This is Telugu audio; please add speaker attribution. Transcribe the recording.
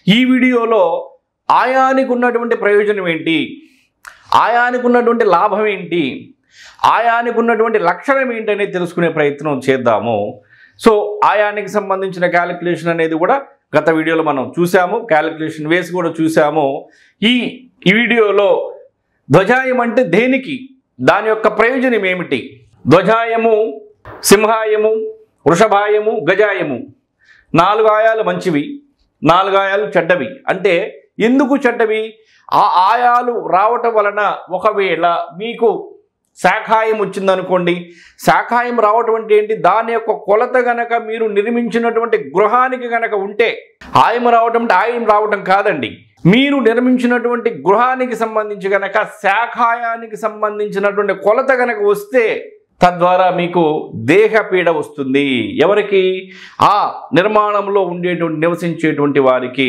Speaker 1: ఈ వీడియోలో ఆయానికి ఉన్నటువంటి ప్రయోజనం ఏంటి, ఆయానికి ఉన్నటువంటి లాభం ఏంటి, ఆయానికి ఉన్నటువంటి లక్షణం ఏంటి అనేది తెలుసుకునే ప్రయత్నం చేద్దాము. సో ఆయానికి సంబంధించిన క్యాలిక్యులేషన్ అనేది కూడా గత వీడియోలో మనం చూసాము, క్యాలిక్యులేషన్ వేసి కూడా చూసాము. ఈ వీడియోలో ధ్వజాయం అంటే దేనికి, దాని యొక్క ప్రయోజనం ఏమిటి, ధ్వజాయము, సింహాయము, వృషభాయము, గజాయము 4 ఆయాలు మంచివి, 4 ఆయాలు చెడ్డవి. అంటే ఎందుకు చెడ్డవి? ఆ ఆయాలు రావటం వలన ఒకవేళ మీకు శాఖాయం వచ్చిందనుకోండి, శాఖాయం రావటం అంటే ఏంటి, దాని యొక్క కొలత గనక మీరు నిర్మించినటువంటి గృహానికి గనక ఉంటే, ఆయం రావటం అంటే ఆయం రావటం కాదండి, మీరు నిర్మించినటువంటి గృహానికి సంబంధించి గనక శాఖాయానికి సంబంధించినటువంటి కొలత గనక వస్తే తద్వారా మీకు దేహపీడ వస్తుంది. ఎవరికి? ఆ నిర్మాణంలో ఉండేటువంటి నివసించేటువంటి వారికి.